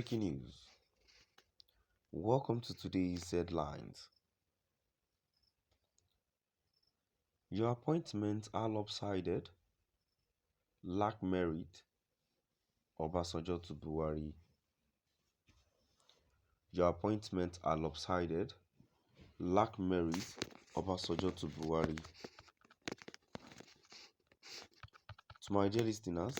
Breaking news. Welcome to today's headlines. Your appointments are lopsided, lack merit, Obasonjo to Buhari. Your appointments are lopsided, lack merit, Obasonjo to Buhari. To my dear listeners,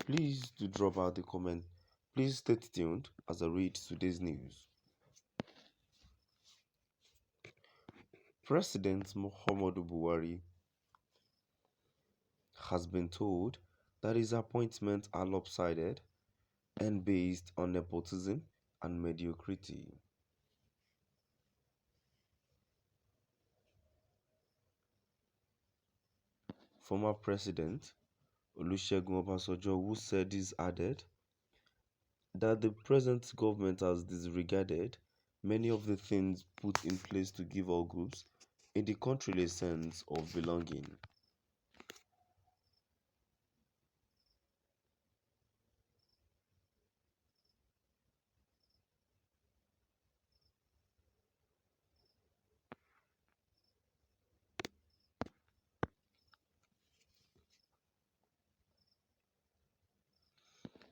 please do drop out the comment. Please stay tuned as I read today's news. President Muhammadu Buhari has been told that his appointments are lopsided and based on nepotism and mediocrity. Former President Olusegun Obasanjo, who said this, added that the present government has disregarded many of the things put in place to give all groups in the country a sense of belonging.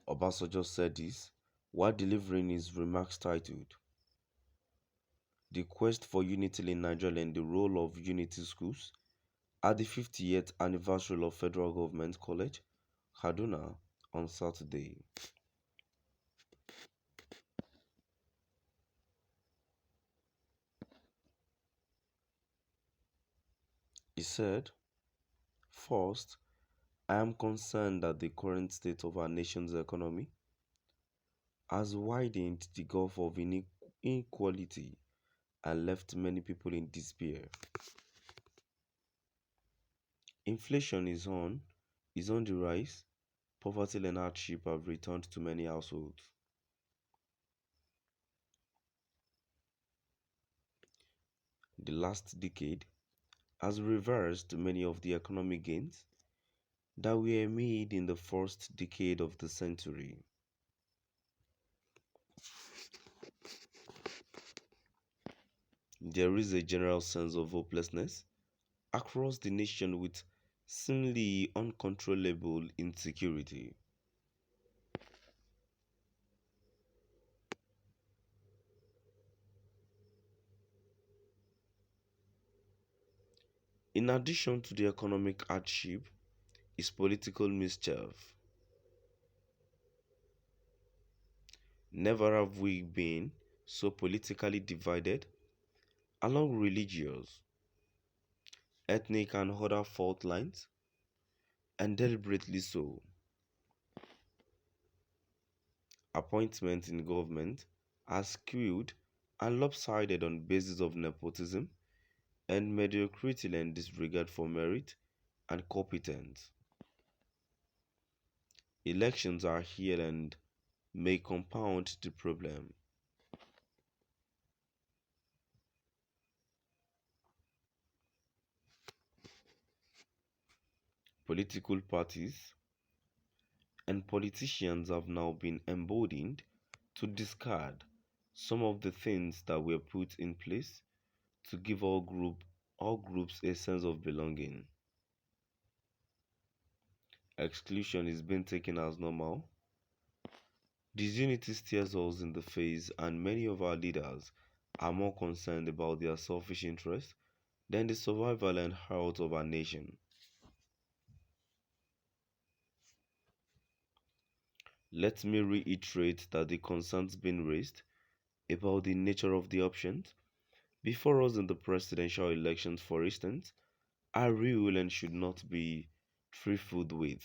Obasanjo said this while delivering his remarks titled "The Quest for Unity in Nigeria and the Role of Unity Schools" at the 50th anniversary of Federal Government College, Kaduna, on Saturday. He said, "First, I am concerned that the current state of our nation's economy has widened the gulf of inequality and left many people in despair. Inflation is on the rise, poverty and hardship have returned to many households. The last decade has reversed many of the economic gains that were made in the first decade of the century. There is a general sense of hopelessness across the nation with seemingly uncontrollable insecurity. In addition to the economic hardship is political mischief. Never have we been so politically divided along religious, ethnic, and other fault lines, and deliberately so. Appointments in government are skewed and lopsided on basis of nepotism and mediocrity and disregard for merit and competence. Elections are here and may compound the problem. Political parties and politicians have now been emboldened to discard some of the things that were put in place to give all groups a sense of belonging. Exclusion is being taken as normal. Disunity stares us in the face, and many of our leaders are more concerned about their selfish interests than the survival and health of our nation. Let me reiterate that the concerns being raised about the nature of the options before us in the presidential elections, for instance, are real and should not be trifled with.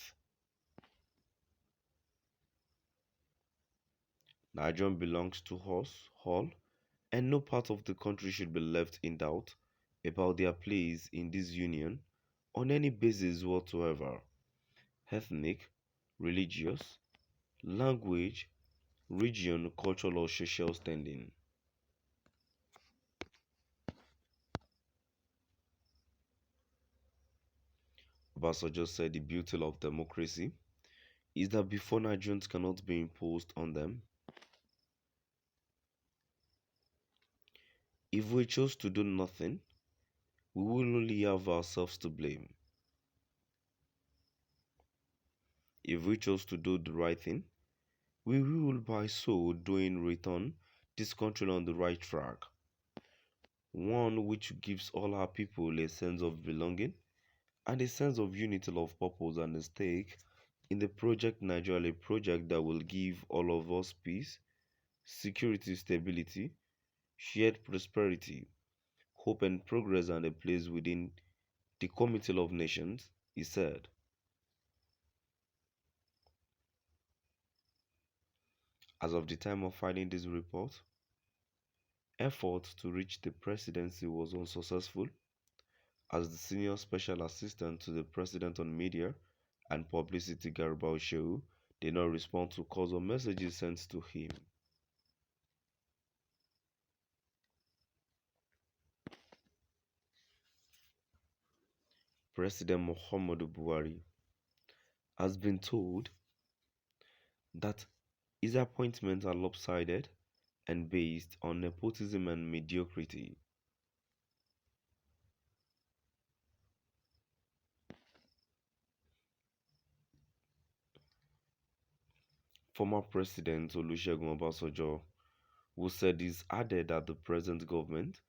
Nigeria belongs to us all, and no part of the country should be left in doubt about their place in this union on any basis whatsoever: ethnic, religious, language, region, cultural, or social standing. Obasanjo said the beauty of democracy is that before Nigerians cannot be imposed on them, if we chose to do nothing, we will only have ourselves to blame. If we chose to do the right thing, we will by so doing return this country on the right track, one which gives all our people a sense of belonging and a sense of unity of purpose and a stake in the project Nigeria, a project that will give all of us peace, security, stability, shared prosperity, hope and progress and a place within the Committee of Nations, he said. As of the time of filing this report, effort to reach the presidency was unsuccessful as the senior special assistant to the president on media and publicity Garibal Shehu did not respond to calls or messages sent to him. President Muhammadu Buhari has been told that his appointments are lopsided and based on nepotism and mediocrity. Former President Olusegun Obasanjo, who said this, added that the present government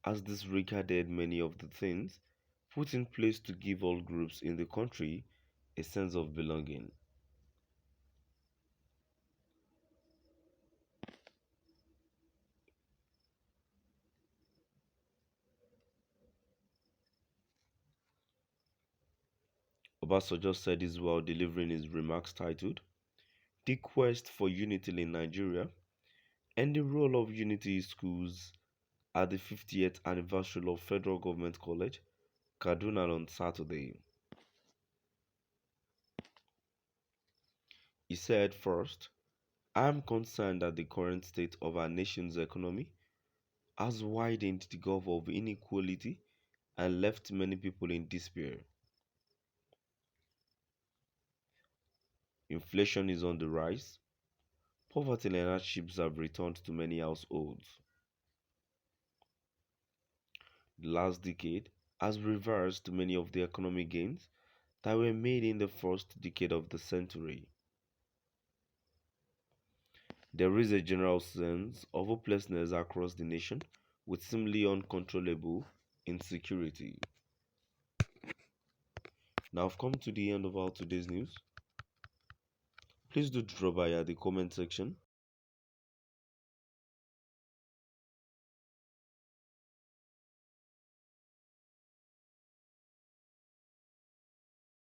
has disregarded many of the things put in place to give all groups in the country a sense of belonging. Obasanjo said this while delivering his remarks titled The Quest for Unity in Nigeria and the Role of Unity Schools at the 50th anniversary of Federal Government College, Kaduna on Saturday. He said, first, I am concerned that the current state of our nation's economy has widened the gulf of inequality and left many people in despair. Inflation is on the rise. Poverty and hardships have returned to many households. The last decade has reversed many of the economic gains that were made in the first decade of the century. There is a general sense of hopelessness across the nation with seemingly uncontrollable insecurity. Now I've come to the end of our today's news. Please do drop by at the comment section